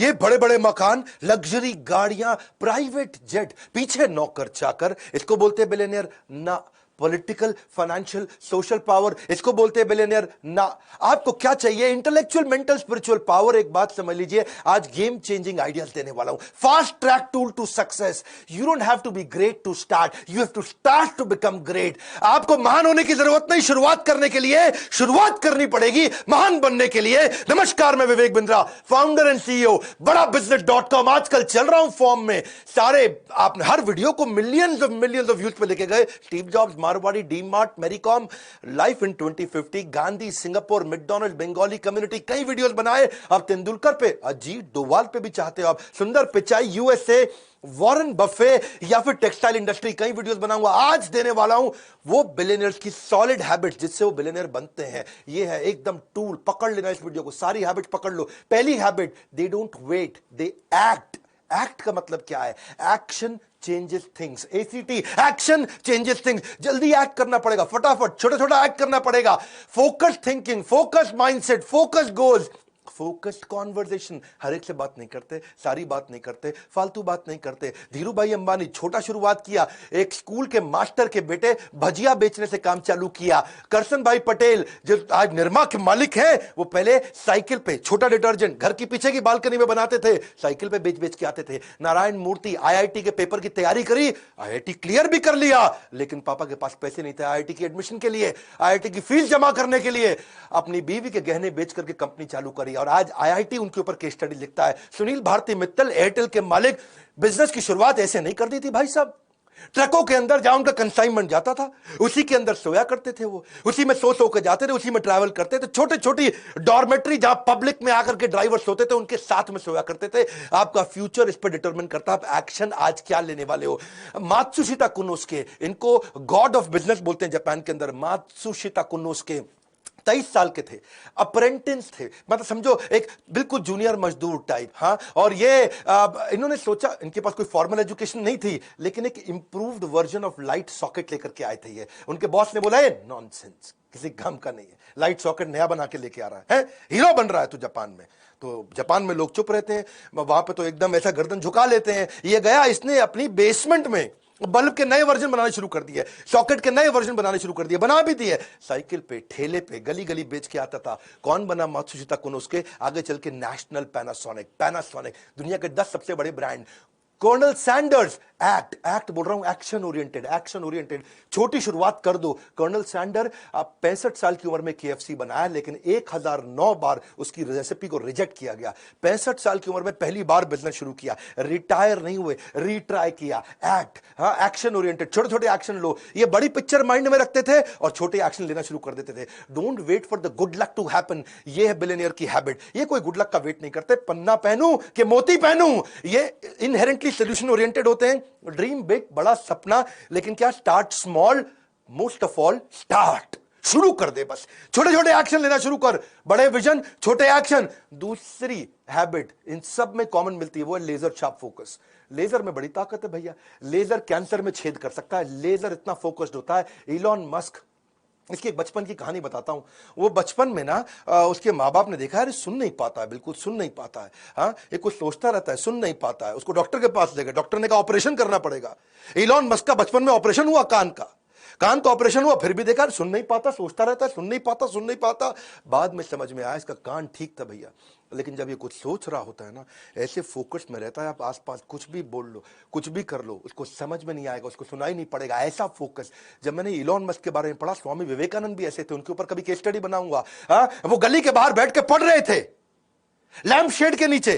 ये बड़े बड़े मकान, लग्जरी गाड़ियां, प्राइवेट जेट, पीछे नौकर चाकर, इसको बोलते हैं बिलियनियर ना। पॉलिटिकल, फाइनेंशियल, सोशल पावर, इसको बोलते हैं बिलियनियर ना। आपको क्या चाहिए? Intellectual, mental, spiritual power. एक बात समझ लीजिए, आज गेम चेंजिंग आइडियाज देने वाला हूं। Fast track tool to success. You don't have to be great to start, you have to start to become great. आपको महान होने की जरूरत नहीं, शुरुआत करने के लिए शुरुआत करनी पड़ेगी महान बनने के लिए। नमस्कार, मैं Vivek Bindra, founder and CEO बड़ा बिजनेस.com। आजकल चल रहा हूं फॉर्म में। सारे आपने हर वीडियो को मिलियंस ऑफ व्यूज पे लेके गए। Steve Jobs, Marwari, DMart, Mary Kom, life in 2050, Gandhi, Singapore, McDonald, Bengali community, कई वीडियोस बनाए। अब तेंदुलकर पे, अजीत डोवाल पे भी चाहते हो आप, सुंदर पिचाई, यूएसए, वॉरेन बफे, या फिर टेक्सटाइल इंडस्ट्री, कई वीडियोस बनाऊंगा। आज देने वाला हूं वो बिलियनियर्स की सॉलिड हैबिट्स जिससे वो बिलियनियर बनते हैं। ये है एकदम टूल, पकड़ लेना इस वीडियो को, सारी हैबिट्स पकड़ लो। पहली habit, they don't wait, they act. Act का मतलब क्या है? Action changes things. A C T, action changes things. जल्दी एक्ट करना पड़ेगा, फटाफट छोटा छोटा एक्ट करना पड़ेगा। Focus thinking, focus mindset, focus goals, focused conversation. हर एक से बात नहीं करते, सारी बात नहीं करते, फालतू बात नहीं करते। धीरू भाई अंबानी छोटा शुरुआत किया, एक स्कूल के मास्टर के बेटे भजिया बेचने से काम चालू किया। करसन भाई पटेल जो आज निरमा के मालिक हैं, वो पहले साइकिल पे छोटा डिटर्जेंट घर की पीछे की बालकनी में बनाते थे, साइकिल पे बेच बेच के आते थे। नारायण मूर्ति आईआईटी के पेपर की तैयारी करी, आईआईटी क्लियर भी कर लिया, लेकिन पापा के पास पैसे नहीं थे आईआईटी की एडमिशन के लिए, आईआईटी की फीस जमा करने के लिए। अपनी बीवी के गहने बेच करके कंपनी चालू करी और आज आईआईटी उनके ऊपर केस स्टडी लिखता है। सुनील भारती मित्तल, एयरटेल के मालिक, बिजनेस की शुरुआत ऐसे नहीं कर दी थी भाई साहब। ट्रकों के अंदर जहां उनका कंसाइनमेंट जाता था, उसी के अंदर सोया करते थे वो, उसी में सो के जाते थे, उसी में ट्रैवल करते थे। छोटी छोटी डॉर्मेट्री जहां पब्लिक में आकर के ड्राइवर सोते थे, उनके साथ में सोया करते थे। आपका फ्यूचर इस पर डिटरमिन करता है आप एक्शन आज क्या लेने वाले हो। मात्सुशिता कुनोस्के, इनको गॉड ऑफ बिजनेस बोलते हैं जापान के अंदर। मात्सुशिता कुनोस्के 23 साल के थे, अप्रेंटिस थे, मतलब समझो एक बिल्कुल जूनियर मजदूर टाइप। हाँ, और ये इन्होंने सोचा, इनके पास कोई फॉर्मल एजुकेशन नहीं थी, लेकिन एक improved version of light socket लेकर के आए थे ये। उनके बॉस ने बोला है नॉनसेंस, किसी काम का नहीं है, लाइट सॉकेट नया बना के लेके आ रहा है, हीरो बन रहा है तू जापान में। तो जापान में लोग चुप रहते हैं, वहां पे तो एकदम ऐसा गर्दन झुका लेते हैं। ये गया, इसने अपनी बेसमेंट में बल्ब के नए वर्जन बनाने शुरू कर दिए, सॉकेट के नए वर्जन बनाने शुरू कर दिए, बना भी दिए। साइकिल पे, ठेले पे, गली गली बेच के आता था। कौन बना? मात्सुशिता कुनोस्के। आगे चल के नेशनल पैनासोनिक, दुनिया के 10 सबसे बड़े ब्रांड। कर्नल सैंडर्स, एक्ट बोल रहा हूं, एक्शन ओरिएंटेड। छोटी शुरुआत कर दो। कर्नल सैंडर 65 साल की उम्र में केएफसी बनाया, लेकिन 1009 बार उसकी रेसिपी को रिजेक्ट किया गया। 65 साल की उम्र में पहली बार बिजनेस शुरू किया, रिटायर नहीं हुए, रीट्राई किया। एक्ट, हाँ, एक्शन ओरिएंटेड, छोटे छोटे एक्शन लो। ये बड़ी पिक्चर माइंड में रखते थे और छोटे एक्शन लेना शुरू कर देते थे। Don't wait for the good luck to happen, ये है बिलियनियर की हैबिट। ये कोई गुड लक का वेट नहीं करते, पन्ना पहनूं कि मोती पहनूं, ये इनहेरेंटली सोल्यूशन ओरिएंटेड होते हैं। ड्रीम बिग, बड़ा सपना, लेकिन क्या? Start small, most of all start. शुरू कर दे, बस छोटे छोटे एक्शन लेना शुरू कर। बड़े विजन, छोटे एक्शन। दूसरी हैबिट इन सब में कॉमन मिलती है, वो है लेजर शार्प फोकस। लेजर में बड़ी ताकत है भैया, लेजर कैंसर में छेद कर सकता है, लेजर इतना फोकस्ड होता है। इलॉन मस्क, इसकी एक बचपन की कहानी बताता हूं। वो बचपन में ना उसके माँ बाप ने देखा, अरे सुन नहीं पाता है, बिल्कुल सुन नहीं पाता है, हाँ, ये कुछ सोचता रहता है, सुन नहीं पाता है। उसको डॉक्टर के पास ले गए, डॉक्टर ने कहा ऑपरेशन करना पड़ेगा। इलॉन मस्क का बचपन में ऑपरेशन हुआ, कान का ऑपरेशन हुआ, फिर भी देखा सुन नहीं पाता, सोचता रहता है, सुन नहीं पाता। बाद में समझ में आया इसका कान ठीक था भैया। लेकिन जब ये कुछ सोच रहा होता है ना, ऐसे फोकस में रहता है, आप आसपास कुछ भी बोल लो, कुछ भी कर लो, उसको समझ में नहीं आएगा, उसको सुनाई नहीं पड़ेगा, ऐसा फोकस। जब मैंने इलॉन मस्क के बारे में पढ़ा, स्वामी विवेकानंद भी ऐसे थे, उनके ऊपर कभी केस स्टडी बनाऊंगा। हाँ, वो गली के बाहर बैठ के पढ़ रहे थे, लैंप शेड के नीचे,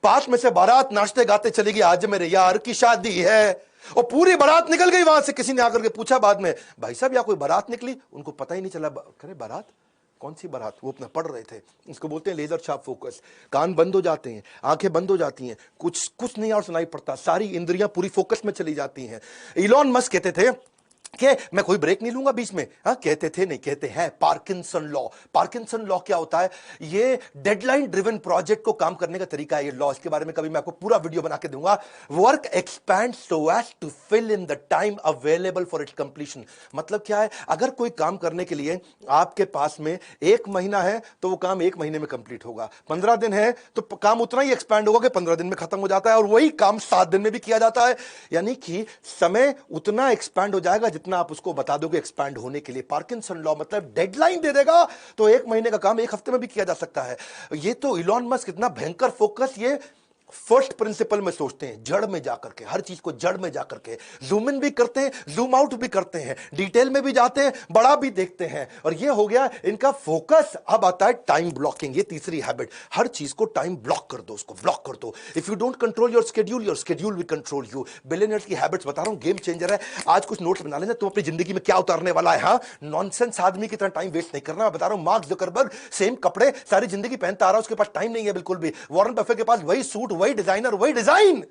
पास में से बारात नाचते गाते चली गई, आज मेरे यार की शादी है, और पूरी बारात निकल गई वहां से। किसी ने आकर के पूछा बाद में, भाई साहब यहाँ कोई बारात निकली? उनको पता ही नहीं चला। करे बारात? कौन सी बारात? वो अपना पढ़ रहे थे। इसको बोलते हैं लेजर शार्प फोकस। कान बंद हो जाते हैं, आंखें बंद हो जाती हैं, कुछ नहीं और सुनाई पड़ता, सारी इंद्रियां पूरी फोकस में चली जाती हैं। इलॉन मस्क कहते थे कि मैं कोई ब्रेक नहीं लूंगा बीच में। हाँ, कहते थे नहीं कहते हैं पार्किंसन लॉ। पार्किंसन लॉ क्या होता है? ये डेडलाइन ड्रिवन प्रोजेक्ट को काम करने का तरीका है ये लॉ। इसके बारे में कभी मैं आपको पूरा वीडियो बना के दूंगा। Work expand so as to fill in the time available for its completion. मतलब क्या है? अगर कोई काम करने के लिए आपके पास में 1 महीना है तो वो काम 1 महीने में कंप्लीट होगा। 15 दिन है तो काम उतना ही एक्सपैंड होगा कि 15 दिन में खत्म हो जाता है, और वही काम 7 दिन में भी किया जाता है। यानी कि समय उतना एक्सपैंड हो जाएगा जितना आप उसको बता दोगे एक्सपैंड होने के लिए। पार्किंसन लॉ मतलब डेडलाइन दे देगा तो 1 महीने का काम 1 हफ्ते में भी किया जा सकता है। ये तो इलॉन मस्क इतना भयंकर फोकस ये फर्स्ट प्रिंसिपल में सोचते हैं, जड़ में जाकर के, हर चीज को जड़ में जाकर के जूम इन भी करते हैं, जूम आउट भी करते हैं, डिटेल में भी जाते हैं, बड़ा भी देखते हैं। और ये हो गया इनका फोकस। अब आता है टाइम ब्लॉकिंग, ये तीसरी हैबिट। हर चीज को टाइम ब्लॉक कर दो, उसको ब्लॉक कर दो। If you don't control your schedule will control you. Billionaires की हैबिट्स बता रहा हूं, गेम चेंजर है। आज कुछ नोट्स बना लेना, तुम अपनी जिंदगी में क्या उतारने वाला है। हाँ, नॉनसेंस आदमी की तरह टाइम वेस्ट नहीं करना। मैं बता रहा हूं, मार्क जुकरबर्ग सेम कपड़े सारी जिंदगी पहनता आ रहा है, उसके पास टाइम नहीं है बिल्कुल भी। वॉरेन बफे के पास वही सूट, वही डिजाइनर, वही डिजाइन।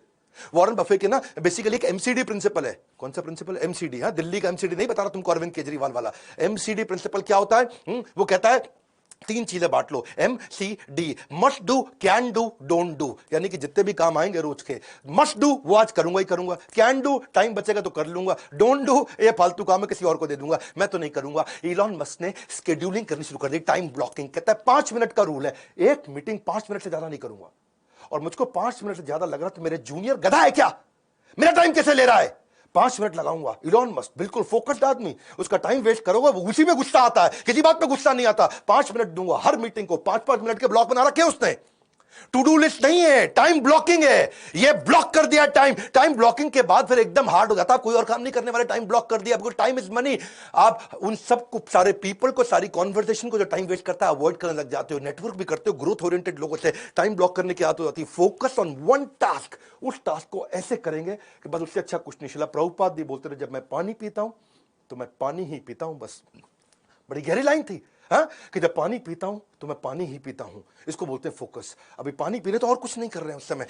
वॉरेन बफे के ना बेसिकली एक एमसीडी प्रिंसिपल है। कौन सा प्रिंसिपल? एमसीडी। हाँ, दिल्ली का एमसीडी नहीं बता रहा तुमको, अरविंद केजरीवाल वाला। एमसीडी प्रिंसिपल क्या होता है? वो कहता है 3 चीजें बांट लो, MCD। Must do, can do, don't do. यानी कि जितने भी काम आएंगे रोज के, मस्ट डू वो आज करूंगा ही करूंगा, कैन डू टाइम बचेगा तो कर लूंगा, डोंट डू ये फालतू काम है किसी और को दे दूंगा, मैं तो नहीं करूंगा। इलॉन मस्क ने स्केड्यूलिंग करनी शुरू कर दी, टाइम ब्लॉकिंग। कहता है 5 मिनट का रूल है, एक मीटिंग 5 मिनट से ज्यादा नहीं करूंगा। और मुझको 5 मिनट से ज्यादा लग रहा तो मेरे जूनियर गधा है क्या? मेरा टाइम कैसे ले रहा है? 5 मिनट लगाऊंगा। इलॉन मस्क बिल्कुल फोकस्ड आदमी, उसका टाइम वेस्ट करोगे वो उसी में गुस्सा आता है, किसी बात पे गुस्सा नहीं आता। 5 मिनट दूंगा हर मीटिंग को, 5-5 मिनट के ब्लॉक बना रखे उसने। टू डू लिस्ट नहीं है, टाइम ब्लॉकिंग है। ये ब्लॉक कर दिया टाइम। टाइम ब्लॉकिंग के बाद फिर एकदम हार्ड हो जाता है, कोई और काम नहीं करने वाले, टाइम ब्लॉक कर दिया। Because time is money. आप उन सब को, सारे पीपल को, सारी कॉन्वर्सेशन को जो टाइम वेस्ट करता है अवॉइड करने लग जाते हो। नेटवर्क भी करते हो ग्रोथ ओरिएंटेड लोगों से। टाइम ब्लॉक करने की आदत हो जाती है। फोकस ऑन वन टास्क, उस टास्क को ऐसे करेंगे कि बस उससे अच्छा कुछ नहीं। शिला प्रभुपाद भी बोलते रहे, जब मैं पानी पीता हूं तो मैं पानी ही पीता हूं, बस। बड़ी गहरी लाइन थी। हाँ, कि जब पानी पीता हूं तो मैं पानी ही पीता हूं। इसको बोलते हैं फोकस। अभी पानी पी रहे तो और कुछ नहीं कर रहे हैं। उस समय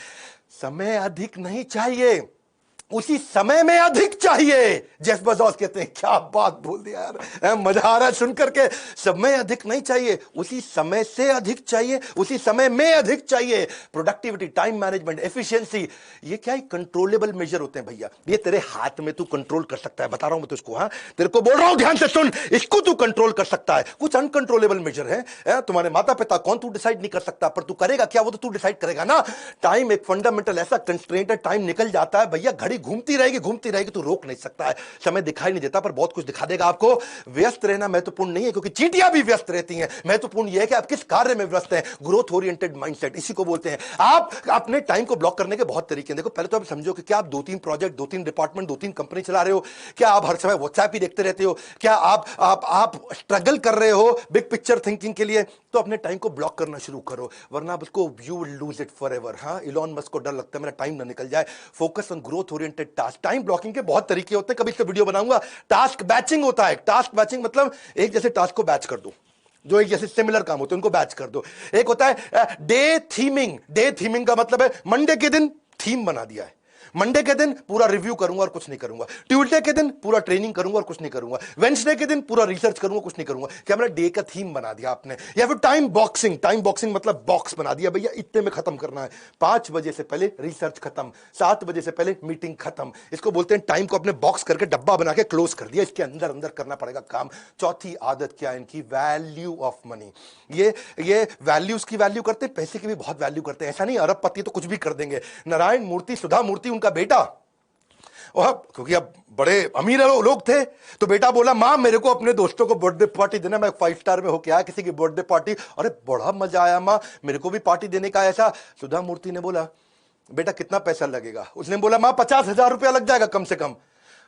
समय अधिक नहीं चाहिए, उसी समय में अधिक चाहिए। जेफ बेज़ोस कहते हैं, क्या बात बोल दिया यार, मजा आ रहा है सुन करके। समय अधिक नहीं चाहिए, उसी समय से अधिक चाहिए, उसी समय में अधिक चाहिए। प्रोडक्टिविटी, टाइम मैनेजमेंट, एफिशिएंसी, ये क्या है? कंट्रोलेबल मेजर होते हैं भैया। ये तेरे हाथ में तू कंट्रोल कर सकता है, बता रहा हूं मैं तुझको। हाँ, तेरे को बोल रहा हूं, ध्यान से सुन, इसको तू कंट्रोल कर सकता है। कुछ अनकंट्रोलेबल मेजर है, तुम्हारे माता पिता कौन, तू डिसाइड नहीं कर सकता, पर तू करेगा क्या वो तो तू डिसाइड करेगा ना। टाइम एक फंडामेंटल ऐसा कंस्ट्रेंट है, टाइम निकल जाता है भैया, घड़ी घूमती रहेगी, तू रोक नहीं सकता है। समय दिखाई नहीं देता पर बहुत कुछ दिखा देगा आपको। व्यस्त रहना महत्वपूर्ण नहीं है, क्योंकि चींटियां भी व्यस्त रहती हैं। महत्वपूर्ण यह है कि आप किस कार्य में व्यस्त हैं। ग्रोथ ओरिएंटेड माइंडसेट, इसी को बोलते हैं। आप अपने टाइम को ब्लॉक करने के बहुत तरीके हैं। देखो, पहले तो आप समझो कि क्या आप 2-3 प्रोजेक्ट, 2-3 डिपार्टमेंट, 2-3 कंपनी चला रहे हो? क्या आप हर समय व्हाट्सएप ही देखते रहते हो? क्या आप स्ट्रगल कर रहे हो बिग पिक्चर थिंकिंग के लिए? तो अपने टाइम को ब्लॉक करना शुरू करो, वरना आप उसको you will lose it forever. हाँ, इलॉन मस्क को डर लगता है मेरा टाइम ना निकल जाए। Focus on growth oriented task. Time blocking के बहुत तरीके होते हैं, कभी इसका वीडियो बनाऊंगा। टास्क बैचिंग होता है। टास्क बैचिंग मतलब एक जैसे टास्क को बैच कर दो, जो एक जैसे सिमिलर काम होते हैं उनको बैच कर दो। एक होता है डे थीमिंग। डे थीमिंग का मतलब है मंडे के दिन थीम बना दिया है, मंडे के दिन पूरा रिव्यू करूंगा और कुछ नहीं करूंगा, ट्यूसडे के दिन पूरा ट्रेनिंग करूंगा और कुछ नहीं करूंगा, वेडनेसडे के दिन पूरा रिसर्च करूंगा, कुछ नहीं करूंगा। क्या मेरा डे का थीम बना दिया आपने? या फिर टाइम बॉक्सिंग। टाइम बॉक्सिंग मतलब बॉक्स बना दिया, भैया इतने में खत्म करना है, 5 बजे से पहले रिसर्च खत्म, 7 बजे से पहले मीटिंग खत्म। इसको बोलते हैं टाइम को अपने बॉक्स करके डब्बा बना के क्लोज कर दिया, इसके अंदर अंदर करना पड़ेगा काम। चौथी आदत क्या है इनकी? Value of money. ये वैल्यूज की वैल्यू करते हैं, पैसे की भी बहुत वैल्यू करते हैं। ऐसा नहीं अरबपति तो कुछ भी कर देंगे। नारायण मूर्ति, सुधा मूर्ति उनका बेटा, और क्योंकि अब बड़े अमीर लोग थे तो बेटा बोला, मां मेरे को अपने दोस्तों को बर्थडे पार्टी देना, मैं 5 स्टार में होके आया किसी की बर्थडे पार्टी, अरे बड़ा मजा आया मां, मेरे को भी पार्टी देने का ऐसा। सुधा मूर्ति ने बोला, बेटा कितना पैसा लगेगा? उसने बोला, मां 50,000 रुपया लग जाएगा कम से कम।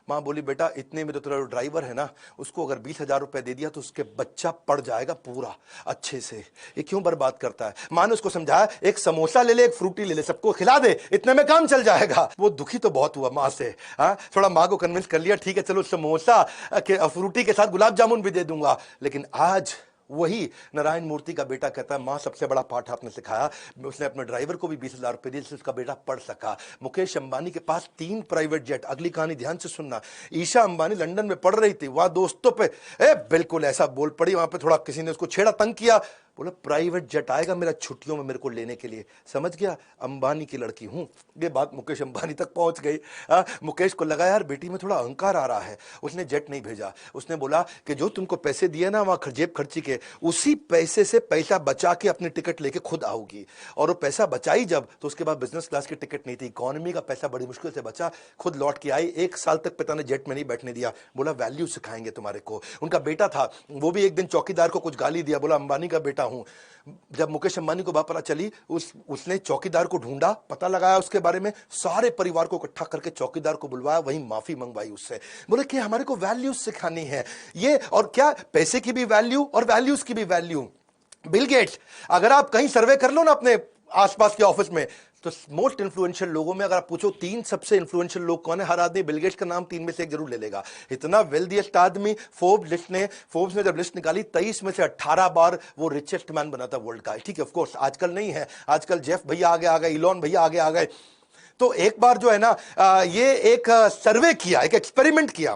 मां बोली, बेटा इतने में तो तेरा ड्राइवर है ना, उसको अगर 20,000 रुपए दे दिया तो उसके बच्चा पड़ जाएगा पूरा अच्छे से, ये क्यों बर्बाद करता है? मां ने उसको समझाया, एक समोसा ले ले, एक फ्रूटी ले ले, सबको खिला दे, इतने में काम चल जाएगा। वो दुखी तो बहुत हुआ मां से। हाँ, थोड़ा मां को कन्विंस कर लिया, ठीक है चलो समोसा के फ्रूटी के साथ गुलाब जामुन भी दे दूंगा। लेकिन आज वही नारायण मूर्ति का बेटा कहता है, माँ सबसे बड़ा पाठ आपने सिखाया। उसने अपने ड्राइवर को भी 20,000 रुपए दिए जिससे उसका बेटा पढ़ सका। मुकेश अंबानी के पास 3 प्राइवेट जेट। अगली कहानी ध्यान से सुनना। ईशा अंबानी लंदन में पढ़ रही थी, वहां दोस्तों पे बिल्कुल ऐसा बोल पड़ी, वहां पे थोड़ा किसी ने उसको छेड़ा, तंग किया, बोला प्राइवेट जेट आएगा मेरा छुट्टियों में मेरे को लेने के लिए। समझ गया, अंबानी की लड़की हूं। ये बात मुकेश अंबानी तक पहुंच गई। मुकेश को लगा यार बेटी में थोड़ा अहंकार आ रहा है। उसने जेट नहीं भेजा। उसने बोला कि जो तुमको पैसे दिए ना वहां जेब खर्ची के, उसी पैसे से पैसा बचा के अपनी टिकट लेके खुद आओगी। और वो पैसा बचाई जब, तो उसके बाद बिजनेस क्लास की टिकट नहीं थी, इकोनॉमी का पैसा बड़ी मुश्किल से बचा, खुद लौट के आई। 1 साल तक पिता ने जेट में नहीं बैठने दिया। बोला वैल्यू सिखाएंगे तुम्हारे को। उनका बेटा था, वो भी एक दिन चौकीदार को कुछ गाली दिया, बोला अंबानी का बेटा हूं। जब मुकेश अंबानी को बात पता चली, उसने चौकीदार को ढूंढा, पता लगाया उसके बारे में, सारे परिवार को इकट्ठा करके चौकीदार को बुलवाया, वहीं माफी मंगवाई उससे। बोले कि हमारे को वैल्यूज सिखानी है ये, और क्या पैसे की भी वैल्यू और वैल्यूज की भी वैल्यू। बिल गेट्स, अगर आप कहीं सर्वे कर लो ना अपने आसपास के ऑफिस में, तो मोस्ट इन्फ्लुएंशियल लोगों में अगर आप पूछो 3 सबसे इन्फ्लुएंशियल लोग कौन है, हर आदमी बिल गेट्स का नाम 3 में से एक जरूर ले लेगा। इतना वेल्दीएस्ट आदमी। फोर्ब्स ने जब लिस्ट निकाली, 23 में से 18 बार वो रिचेस्ट मैन बना था वर्ल्ड का। ठीक है, ऑफ कोर्स आजकल नहीं है, आजकल जेफ भैया आगे आ गए, इलॉन भैया आगे आ गए। तो एक बार जो है ना, ये एक सर्वे किया, एक एक्सपेरिमेंट किया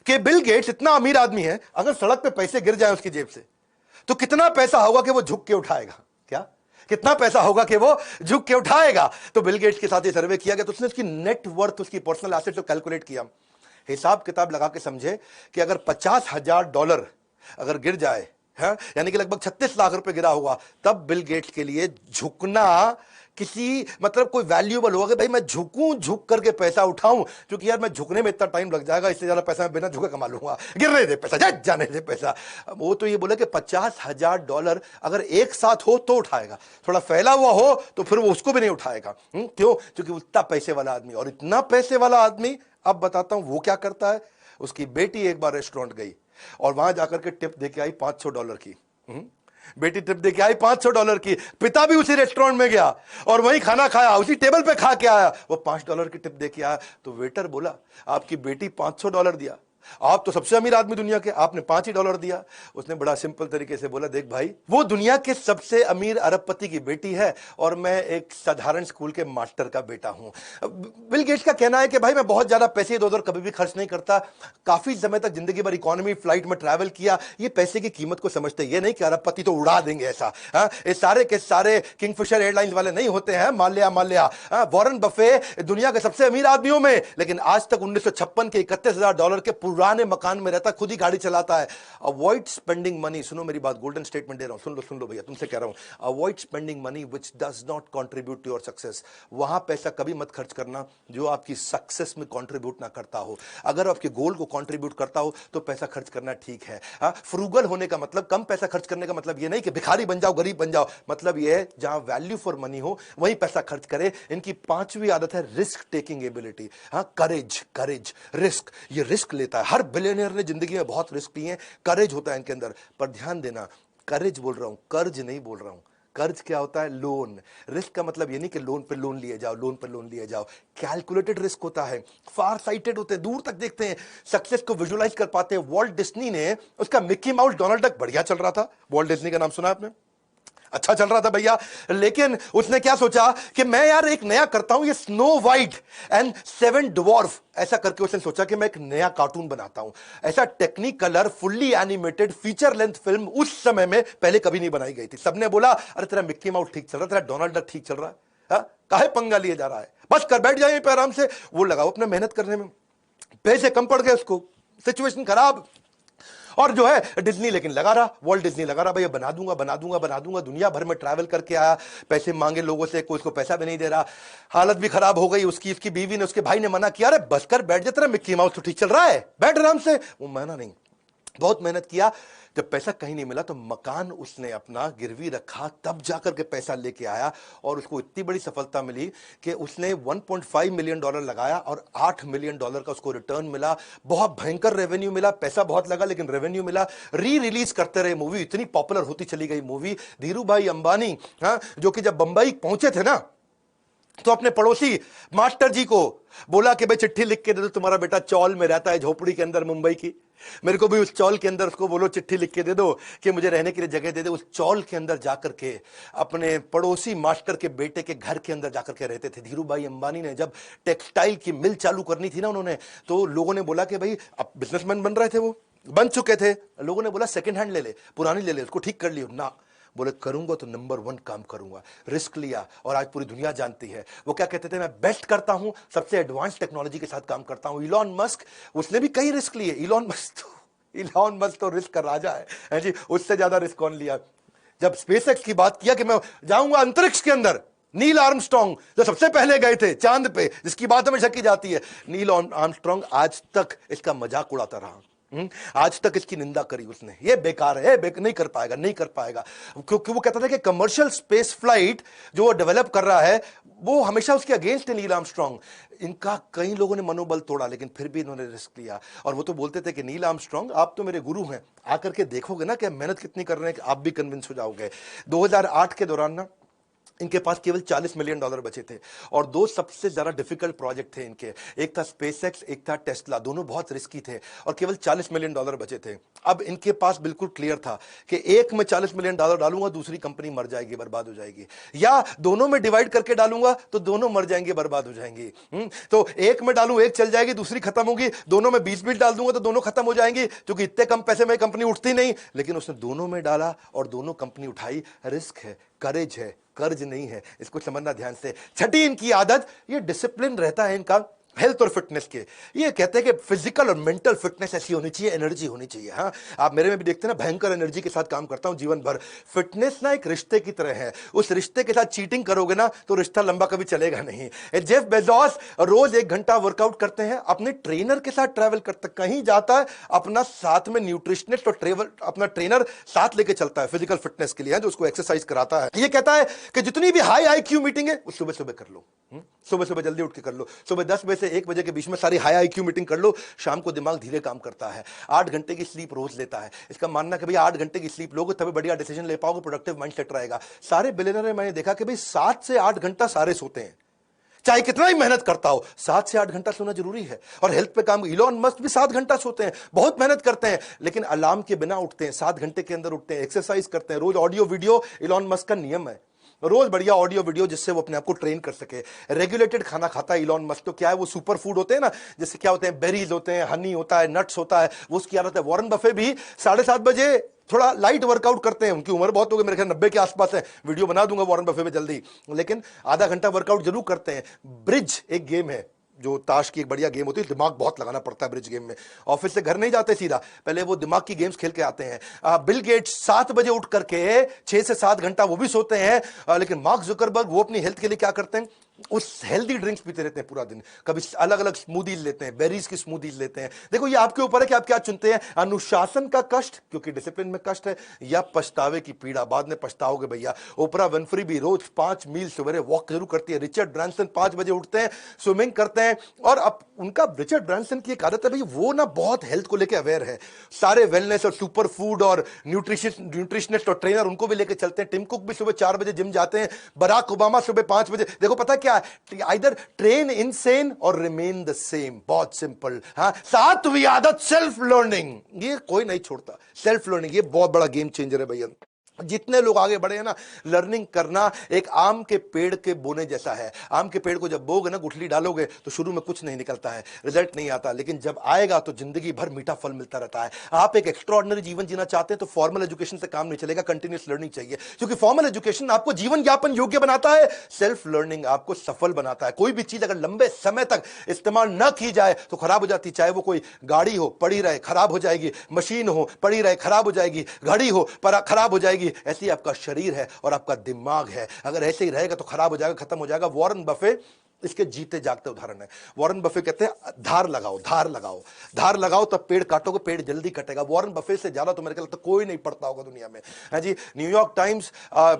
कि बिल गेट्स इतना अमीर आदमी है, अगर सड़क पे पैसे गिर जाए उसकी जेब से, तो कितना पैसा होगा कि वो झुक के उठाएगा। क्या कितना पैसा होगा कि वो झुक के उठाएगा। तो बिल गेट्स के साथ ये सर्वे किया गया, तो उसने उसकी नेट वर्थ, उसकी पर्सनल एसेट को कैलकुलेट किया, हिसाब किताब लगा के समझे कि अगर $50,000 अगर गिर जाए, है यानी कि लगभग 36 लाख रुपए गिरा होगा, तब बिल गेट्स के लिए झुकना किसी मतलब कोई वैल्यूएबल होगा कि भाई मैं झुकूं, झुक करके पैसा उठाऊं, क्योंकि यार मैं झुकने में इतना टाइम लग जाएगा, इससे ज्यादा पैसा मैं बिना झुके कमा लूंगा, गिरने दे पैसा, जाने दे पैसा। वो तो ये बोले कि $50,000 अगर एक साथ हो तो उठाएगा, थोड़ा फैला हुआ हो तो फिर वो उसको भी नहीं उठाएगा। क्यों? क्योंकि उतना पैसे वाला आदमी, और इतना पैसे वाला आदमी, अब बताता हूं वो क्या करता है। उसकी बेटी एक बार रेस्टोरेंट गई और वहां जाकर के टिप देके आई $500 की। बेटी टिप देके आई $500 की। पिता भी उसी रेस्टोरेंट में गया और वहीं खाना खाया, उसी टेबल पे खा के आया, वो $5 की टिप देके आया। तो वेटर बोला आपकी बेटी $500 दिया, आप तो सबसे अमीर आदमी दुनिया के, आपने $5 ही दिया। उसने बड़ा सिंपल तरीके से बोला, देख भाई, वो दुनिया के सबसे अमीर अरबपति की बेटी है और मैं एक साधारण स्कूल के मास्टर का बेटा हूं। बिल गेट्स का कहना है कि भाई मैं बहुत ज्यादा पैसे इधर उधर कभी भी खर्च नहीं करता, काफी समय तक जिंदगी भर इकोनॉमी फ्लाइट में ट्रैवल किया, ये पैसे की कीमत को समझते, ये नहीं कि अरबपति तो उड़ा देंगे ऐसा। ये सारे के सारे किंगफिशर एयरलाइंस वाले नहीं होते हैं, माल्या। वॉरेन बफे दुनिया के सबसे अमीर आदमियों में, लेकिन आज तक 1956 के $31,000 के पुराने मकान में रहता, खुद ही गाड़ी चलाता है। अवॉइड स्पेंडिंग मनी, सुनो मेरी बात, गोल्डन स्टेटमेंट दे रहा हूं, सुन लो भैया, तुमसे कह रहा हूं, avoid spending money which does not contribute to your success. वहां पैसा कभी मत खर्च करना जो आपकी सक्सेस में कंट्रीब्यूट ना करता हो। अगर आपके गोल को कंट्रीब्यूट करता हो तो पैसा खर्च करना ठीक है। फ्रूगल होने का मतलब, कम पैसा खर्च करने का मतलब ये नहीं कि भिखारी बन जाओ, गरीब बन जाओ, मतलब ये है जहां वैल्यू फॉर मनी हो वहीं पैसा खर्च करे। इनकी 5वीं आदत है रिस्क टेकिंग एबिलिटी। करेज, रिस्क, ये रिस्क लेता है। हर बिलियनियर ने जिंदगी में बहुत रिस्क लिए हैं, करेज होता है इनके अंदर। पर ध्यान देना, करेज बोल रहा हूं, कर्ज नहीं बोल रहा हूं। कर्ज क्या होता है? लोन। रिस्क का मतलब ये नहीं कि लोन पे लोन लिए जाओ, कैलकुलेटेड रिस्क होता है, फार साइटेड होते हैं, दूर तक देखते हैं, सक्सेस को विजुअलाइज कर पाते हैं। वॉल्ट डिज्नी ने, उसका मिक्की माउस डोनाल्ड डक बढ़िया चल रहा था, वॉल्ट डिज्नी का नाम सुना आपने, अच्छा चल रहा था भैया, लेकिन उसने क्या सोचा कि मैं यार एक नया करता हूं, ये स्नो वाइट एंड 7 ड्वार्फ, ऐसा करके उसने सोचा कि मैं एक नया कार्टून बनाता हूं। ऐसा technique colour fully animated feature length film उस समय में पहले कभी नहीं बनाई गई थी। सबने बोला अरे तेरा मिक्की माउस ठीक चल रहा है, तेरा डोनाल्ड डक ठीक चल रहा है, काहे पंगा लिए जा रहा है, बस कर बैठ जाए पे आराम से। वो लगाओ अपने मेहनत करने में, पैसे कम पड़ गए उसको, सिचुएशन खराब। और जो है डिज्नी लेकिन लगा रहा, वॉल्ट डिज्नी लगा रहा, भैया बना दूंगा, दुनिया भर में ट्रैवल करके आया, पैसे मांगे लोगों से, कोई उसको पैसा भी नहीं दे रहा, हालत भी खराब हो गई उसकी। इसकी बीवी ने, उसके भाई ने मना किया, अरे बस कर बैठ जा, तेरा मिक्की माउस तो ठीक चल रहा है, बैठ आराम से। वो माना नहीं, बहुत मेहनत किया, जब पैसा कहीं नहीं मिला तो मकान उसने अपना गिरवी रखा, तब जाकर के पैसा लेके आया। और उसको इतनी बड़ी सफलता मिली कि उसने $1.5 मिलियन लगाया और $8 मिलियन का उसको रिटर्न मिला। बहुत भयंकर रेवेन्यू मिला, पैसा बहुत लगा लेकिन रेवेन्यू मिला। रिलीज करते रहे मूवी, इतनी पॉपुलर होती चली गई मूवी। धीरू भाई अंबानी, जो कि जब बंबई पहुंचे थे ना, तो अपने पड़ोसी मास्टर जी को बोला कि भाई चिट्ठी लिख के दे दो, तुम्हारा बेटा चौल में रहता है, झोपड़ी के अंदर मुंबई की, मेरे को भी उस चौल के अंदर उसको बोलो चिट्ठी लिख के दे दो कि मुझे रहने के लिए जगह दे दे। उस चौल के अंदर जाकर के अपने पड़ोसी मास्टर के बेटे के घर के अंदर जाकर के रहते थे। धीरू भाई अंबानी ने जब टेक्सटाइल की मिल चालू करनी थी ना उन्होंने, तो लोगों ने बोला कि भाई, अब बिजनेसमैन बन रहे थे, वो बन चुके थे, लोगों ने बोला सेकंड हैंड ले ले, पुरानी ले ले, उसको ठीक कर लियो ना। बोले करूंगा तो नंबर 1 काम करूंगा। रिस्क लिया और आज पूरी दुनिया जानती है। वो क्या कहते थे, मैं बेस्ट करता हूं, सबसे एडवांस टेक्नोलॉजी के साथ काम करता हूं। इलॉन मस्क, उसने भी कई रिस्क लिए। इलॉन मस्क तो रिस्क का राजा है जी, उससे ज्यादा रिस्क कौन लिया। जब स्पेसएक्स की बात किया कि मैं जाऊंगा अंतरिक्ष के अंदर, नील आर्मस्ट्रांग जो सबसे पहले गए थे चांद पे, जिसकी बात हमेशा की जाती है, नील आर्मस्ट्रांग आज तक इसका मजाक उड़ाता रहा। आज तक इसकी निंदा करी उसने, ये बेकार है, नहीं कर पाएगा, नहीं कर पाएगा, क्योंकि वो कहता था कि कमर्शियल स्पेस फ्लाइट जो वो डेवलप कर रहा है वो हमेशा उसके अगेंस्ट है नील आर्मस्ट्रांग। इनका कई लोगों ने मनोबल तोड़ा, लेकिन फिर भी इन्होंने रिस्क लिया। और वो तो बोलते थे कि नील आर्मस्ट्रांग आप तो मेरे गुरु हैं, आकर के देखोगे ना कि मेहनत कितनी कर रहे हैं कि आप भी कन्विंस हो जाओगे। 2008 के दौरान ना इनके पास केवल $40 मिलियन बचे थे और 2 सबसे ज्यादा डिफिकल्ट प्रोजेक्ट थे इनके, एक था स्पेसएक्स, एक था टेस्ला। दोनों बहुत रिस्की थे और केवल $40 मिलियन बचे थे। अब इनके पास बिल्कुल क्लियर था कि एक में $40 मिलियन डालूंगा, दूसरी कंपनी मर जाएगी, बर्बाद हो जाएगी, या दोनों में डिवाइड करके डालूंगा तो दोनों मर जाएंगे, बर्बाद हो जाएंगी। तो एक में डालूं, एक चल जाएगी, दूसरी खत्म होगी। दोनों में 20 डाल दूंगा तो दोनों खत्म हो जाएंगी, क्योंकि इतने कम पैसे में कंपनी उठती नहीं। लेकिन उसने दोनों में डाला और दोनों कंपनी उठाई। रिस्क है, करेज है, कर्ज नहीं है, इसको समझना ध्यान से। छठी इनकी आदत, ये डिसिप्लिन रहता है इनका हेल्थ और फिटनेस के। ये कहते हैं कि फिजिकल और मेंटल फिटनेस ऐसी होनी चाहिए, एनर्जी होनी चाहिए। हाँ, आप मेरे में भी देखते हैं ना, भयंकर एनर्जी के साथ काम करता हूं जीवन भर। फिटनेस ना एक रिश्ते की तरह है, उस रिश्ते के साथ चीटिंग करोगे ना तो रिश्ता लंबा कभी चलेगा नहीं। जेफ बेजोस रोज 1 घंटा वर्कआउट करते हैं, अपने ट्रेनर के साथ ट्रैवल करते, कहीं जाता है अपना साथ में न्यूट्रिशनिस्ट और अपना ट्रेनर साथ लेके चलता है फिजिकल फिटनेस के लिए, जो उसको एक्सरसाइज कराता है। ये कहता है कि जितनी भी हाई आईक्यू मीटिंग है वो सुबह सुबह कर लो, सुबह सुबह जल्दी उठ के कर लो। सुबह 10 बजे से 1 बजे के बीच में सारी हाई आईक्यू मीटिंग कर लो। शाम को दिमाग धीरे काम करता है। 8 घंटे की स्लीप रोज लेता है। इसका मानना है कि भाई 8 घंटे की स्लीप लोगे तभी बढ़िया डिसीजन ले पाओगे, प्रोडक्टिव माइंडसेट रहेगा। सारे बिलियनर मैंने देखा कि भाई 7 से 8 घंटा सारे सोते हैं, चाहे कितना ही मेहनत करता हो, 7 से 8 घंटा सोना जरूरी है। और हेल्थ पे काम, इलॉन मस्क भी 7 घंटा सोते हैं, बहुत मेहनत करते हैं, लेकिन अलार्म के बिना उठते हैं, 7 घंटे के अंदर उठते हैं, एक्सरसाइज करते हैं, रोज ऑडियो वीडियो। इलॉन मस्क का नियम है रोज बढ़िया ऑडियो वीडियो, जिससे वो अपने आप को ट्रेन कर सके। रेगुलेटेड खाना खाता है इलॉन मस्क। तो क्या है, वो सुपर फूड होते हैं ना, जैसे क्या होते हैं, बेरीज होते हैं, हनी होता है, नट्स होता है, वो उसकी आदत है। वॉरेन बफे भी 7:30 बजे थोड़ा लाइट वर्कआउट करते हैं। उनकी उम्र बहुत हो गई, मेरे ख्याल 90 के आसपास है। वीडियो बना दूंगा वॉरेन बफे में जल्दी, लेकिन आधा घंटा वर्कआउट जरूर करते हैं। ब्रिज एक गेम है, जो ताश की एक बढ़िया गेम होती है, दिमाग बहुत लगाना पड़ता है ब्रिज गेम में। ऑफिस से घर नहीं जाते सीधा, पहले वो दिमाग की गेम्स खेल के आते हैं। बिल गेट्स 7 बजे उठ करके 6 से 7 घंटा वो भी सोते हैं। लेकिन मार्क जुकरबर्ग वो अपनी हेल्थ के लिए क्या करते हैं, उस हेल्दी ड्रिंक्स पीते रहते हैं पूरा दिन। कभी अलग अलग स्मूदीज लेते हैं, बेरीज की स्मूदीज लेते हैं। देखो ये आपके ऊपर है कि आप क्या चुनते हैं, अनुशासन का कष्ट क्योंकि डिसिप्लिन में कष्ट है, या पछतावे की पीड़ा, बाद में पछताओगे भैया। ओपरा विनफ्री भी रोज 5 मील सवेरे वॉक जरूर करती है। रिचर्ड ब्रांसन 5 बजे उठते हैं, स्विमिंग करते हैं। और अब उनका, रिचर्ड ब्रांसन की एक आदत है भाई, वो ना बहुत हेल्थ को लेकर अवेयर है। सारे वेलनेस और सुपर फूड और न्यूट्रिशनिस्ट और ट्रेनर उनको भी लेकर चलते हैं। टिम कुक भी सुबह 4 बजे जिम जाते हैं। बराक ओबामा सुबह 5 बजे। देखो पता क्या है, आइदर ट्रेन इनसेन और रिमेन द सेम, बहुत सिंपल। हाँ, 7वीं आदत सेल्फ लर्निंग, ये कोई नहीं छोड़ता। सेल्फ लर्निंग ये बहुत बड़ा गेम चेंजर है भैया। जितने लोग आगे बढ़े हैं ना, लर्निंग करना एक आम के पेड़ के बोने जैसा है। आम के पेड़ को जब बोगे ना, गुठली डालोगे तो शुरू में कुछ नहीं निकलता है, रिजल्ट नहीं आता, लेकिन जब आएगा तो जिंदगी भर मीठा फल मिलता रहता है। आप एक एक्स्ट्राऑर्डिनरी जीवन जीना चाहते हैं तो फॉर्मल एजुकेशन से काम नहीं चलेगा, कंटिन्यूस लर्निंग चाहिए। क्योंकि फॉर्मल एजुकेशन आपको जीवन यापन योग्य बनाता है, सेल्फ लर्निंग आपको सफल बनाता है। कोई भी चीज अगर लंबे समय तक इस्तेमाल न की जाए तो खराब हो जाती है। चाहे वो कोई गाड़ी हो, पड़ी रहे खराब हो जाएगी, मशीन हो, पड़ी रहे खराब हो जाएगी, घड़ी हो पर खराब हो जाएगी। ऐसी आपका शरीर है और आपका दिमाग है, अगर ऐसे ही रहेगा तो खराब हो जाएगा, खत्म हो जाएगा। वॉरेन बफे इसके जीते जागते उदाहरण है। वॉरेन बफे कहते हैं धार लगाओ, धार लगाओ, धार लगाओ, तब पेड़ काटोगे, पेड़ जल्दी कटेगा। वॉरेन बफे से ज्यादा तो मेरे ख्याल तो कोई नहीं पढ़ता होगा दुनिया में, है जी। New York Times,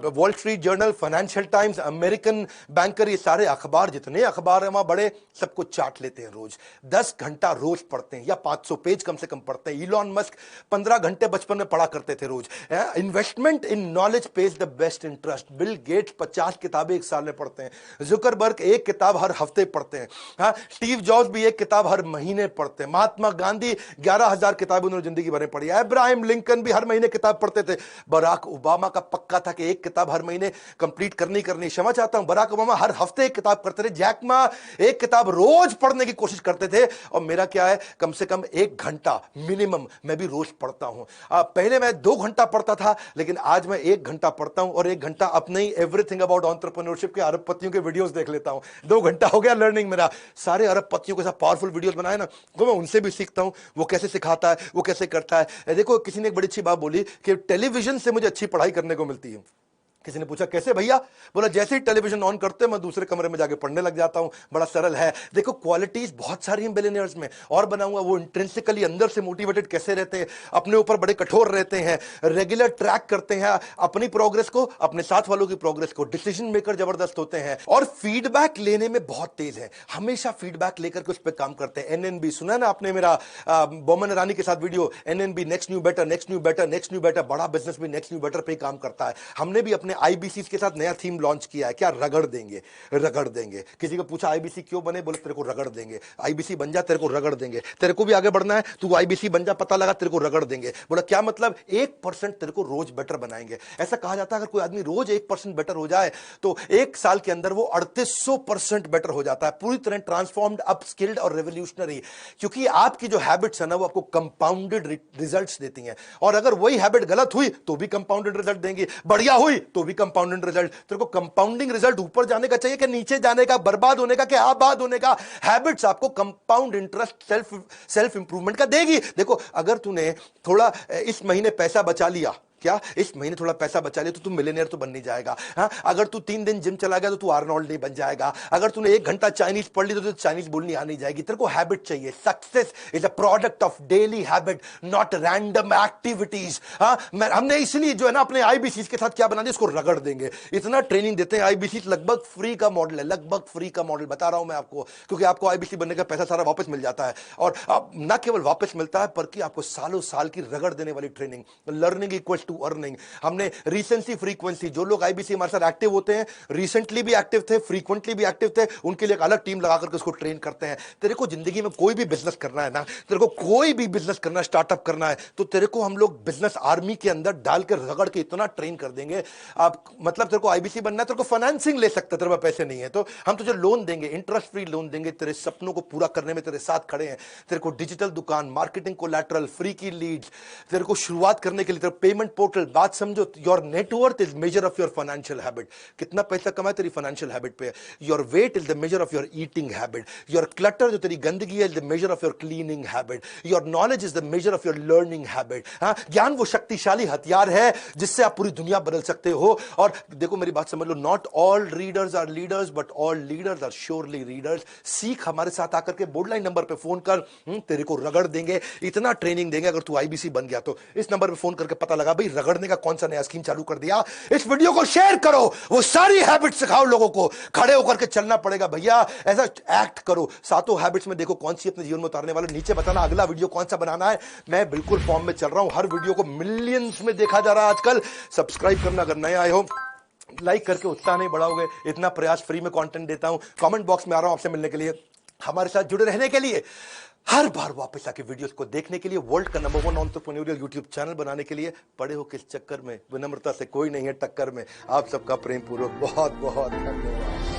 Wall Street Journal, Financial Times, American Banker, ये सारे अखबार, जितने अखबार है वहां बड़े, सबको चाट लेते हैं रोज। 10 घंटा रोज पढ़ते हैं, या 500 पेज कम से कम पढ़ते हैं। इलॉन मस्क 15 घंटे बचपन में पढ़ा करते थे रोज। Investment in knowledge pays the best interest. Bill Gates 50 किताबें 1 साल में पढ़ते हैं। जुकरबर्ग एक किताब किताब हर हफ्ते पढ़ते हैं। हाँ, स्टीव जॉब्स भी एक किताब हर महीने पढ़ते हैं। महात्मा गांधी 11,000 किताबें उन्होंने जिंदगी भर में पढ़ी। अब्राहम लिंकन भी हर महीने किताब पढ़ते थे। बराक ओबामा का पक्का था कि एक किताब हर महीने कंप्लीट करनी क्षमा चाहता हूं, बराक ओबामा हर हफ्ते एक किताब करते थे। जैक मा एक किताब रोज पढ़ने की कोशिश करते थे। और मेरा क्या है, कम से कम 1 घंटा मिनिमम मैं भी रोज पढ़ता हूं। पहले मैं 2 घंटा पढ़ता था, लेकिन आज मैं 1 घंटा पढ़ता हूं, और 1 घंटा अपने ही एवरीथिंग अबाउट एंटरप्रेन्योरशिप के अरबपतियों के वीडियोस देख लेता हूं। 2 घंटा हो गया लर्निंग मेरा। सारे अरबपतियों के साथ पावरफुल वीडियोस बनाए ना, तो मैं उनसे भी सीखता हूं। वो कैसे सिखाता है, वो कैसे करता है। देखो, किसी ने एक बड़ी अच्छी बात बोली कि टेलीविजन से मुझे अच्छी पढ़ाई करने को मिलती है। किसी ने पूछा कैसे भैया? बोला जैसे ही टेलीविजन ऑन करते मैं दूसरे कमरे में जाके पढ़ने लग जाता हूं। बड़ा सरल है। देखो, क्वालिटीज बहुत सारी हैं बिलियनियर्स में, और बनाऊंगा। वो इंट्रिंसिकली अंदर से मोटिवेटेड कैसे रहते हैं, अपने ऊपर बड़े कठोर रहते हैं, रेगुलर ट्रैक करते हैं अपनी प्रोग्रेस को, अपने साथ वालों की प्रोग्रेस को, डिसीजन मेकर जबरदस्त होते हैं, और फीडबैक लेने में बहुत तेज है। हमेशा फीडबैक लेकर के उस पर काम करते हैं। एनएनबी सुना ना आपने मेरा बोमन ईरानी के साथ video, NNB next new better, next new better, next new better. बड़ा बिजनेस भी नेक्स्ट न्यू बेटर पे काम करता है। हमने भी अपने आईबीसी के साथ नया थीम लॉन्च किया है। क्या? रगड़ देंगे, रगड़ देंगे। किसी को पूछा आईबीसी क्यों बने? बोले तेरे को रगड़ देंगे। आईबीसी बन जा, तेरे को रगड़ देंगे। तेरे को भी आगे बढ़ना है, तू आईबीसी बन जा, पता लगा, तेरे को रगड़ देंगे। बोला क्या मतलब? 1% तेरे को रोज बेटर बनाएंगे। ऐसा कहा जाता है अगर कोई आदमी रोज 1% बेटर हो जाए तो 1 साल के अंदर वो 3800% बेटर हो जाता है। पूरी तरह ट्रांसफॉर्म्ड, अपस्किल्ड और रेवोल्यूशनरी। क्योंकि आपकी जो हैबिट्स है ना, वो आपको कंपाउंडेड रिजल्ट्स देती हैं। और अगर वही हैबिट गलत हुई तो भी कंपाउंडेड रिजल्ट देंगी, बढ़िया हुई तो भी कंपाउंडेड रिजल्ट। तेरे को कंपाउंडिंग रिजल्ट ऊपर जाने का चाहिए कि नीचे जाने का, बर्बाद होने का कि आबाद होने का? हैबिट्स आपको कंपाउंड इंटरेस्ट, सेल्फ इंप्रूवमेंट का देगी। देखो, अगर तूने थोड़ा इस महीने पैसा बचा लिया, क्या इस महीने थोड़ा पैसा बचा लिया, तो तू मिलियनेयर तो बन नहीं जाएगा। हाँ, अगर तू 3 दिन जिम चला गया तो तू आर्नोल्ड नहीं बन जाएगा। अगर तूने 1 घंटा चाइनीज पढ़ ली तो चाइनीज बोलनी आ नहीं जाएगी। तेरे को हैबिट चाहिए। Success is a product of daily habit, not random activities. हाँ, हमने इसलिए जो है ना अपने आईबीसी के साथ क्या बना दिया, इसको रगड़ देंगे। इतना ट्रेनिंग देते हैं। आईबीसी लगभग फ्री का मॉडल है, लगभग फ्री का मॉडल बता रहा हूं मैं आपको, क्योंकि आपको आईबीसी बनने का पैसा सारा वापस मिल जाता है। और न केवल वापस मिलता है, बल्कि आपको सालों साल की रगड़ देने वाली training. Learning equals to earning. हमने रिसेंसी फ्रीक्वेंसी, जो लोग आईबीसी हमारे साथ एक्टिव होते हैं, रिसेंटली भी एक्टिव थे, फ्रीक्वेंटली भी एक्टिव थे, उनके लिए एक अलग टीम लगा करके उसको ट्रेन करते हैं। तेरे को जिंदगी में कोई भी बिजनेस करना है ना, तेरे को कोई भी बिजनेस करना है, स्टार्टअप करना है, तो तेरे को हम लोग बिजनेस आर्मी के अंदर डाल कर रगड़ के इतना ट्रेन कर देंगे। आप मतलब तेरे को आईबीसी बनना है, तेरे को फाइनेंसिंग ले सकते, तेरे पास पैसे नहीं है तो हम तुझे लोन देंगे, इंटरेस्ट फ्री लोन देंगे, तेरे सपनों को पूरा करने में तेरे साथ खड़े हैं। तेरे को डिजिटल दुकान, मार्केटिंग कोलैटरल, फ्री की लीड्स, तेरे को शुरुआत करने के लिए तेरे पेमेंट पोर्टल। बात समझो, your net worth is measure of your financial habit. कितना पैसा कमाए तेरी फाइनेंशियल हैबिट पे। Your weight is the measure of your eating habit. Your clutter, जो तेरी गंदगी है, is the measure of your cleaning habit. Your knowledge is the measure of your learning habit. हाँ, ज्ञान वो शक्तिशाली हथियार है जिससे आप पूरी दुनिया बदल सकते हो। और देखो मेरी बात समझ लो, not all readers are leaders, but all leaders are surely readers. सीख, हमारे साथ आकर के बोर्डलाइन नंबर पे फोन कर, तेरे को रगड़ देंगे, इतना ट्रेनिंग देंगे। अगर तू आईबीसी बन गया तो इस नंबर पे फोन करके पता लगा भाई रगड़ने का कौन सा नया स्कीम चालू कर दिया। इस वीडियो को शेयर करो, वो सारी हैबिट सिखाओ लोगों को। खड़े होकर के चलना पड़ेगा भैया, ऐसा एक्ट करो। 7 हैबिट्स में देखो कौन सी अपने जीवन में उतारने वाले। नीचे बताना अगला वीडियो कौन सा बनाना है। मैं बिल्कुल फॉर्म में चल रहा हूं। हर वीडियो को मिलियंस में देखा जा रहा है आजकल। सब्सक्राइब करना अगर नए आए हो, लाइक करके उत्साह नहीं बढ़ाओगे। इतना प्रयास, फ्री में कंटेंट देता हूं। कमेंट बॉक्स में आ रहा हूं आपसे मिलने के लिए, हमारे साथ जुड़े रहने के लिए, हर बार वापस आके वीडियोस को देखने के लिए, वर्ल्ड का नंबर 1 एंटरप्रेन्योरियल यूट्यूब चैनल बनाने के लिए। पड़े हो किस चक्कर में? विनम्रता से कोई नहीं है टक्कर में। आप सबका प्रेम पूर्वक बहुत बहुत धन्यवाद।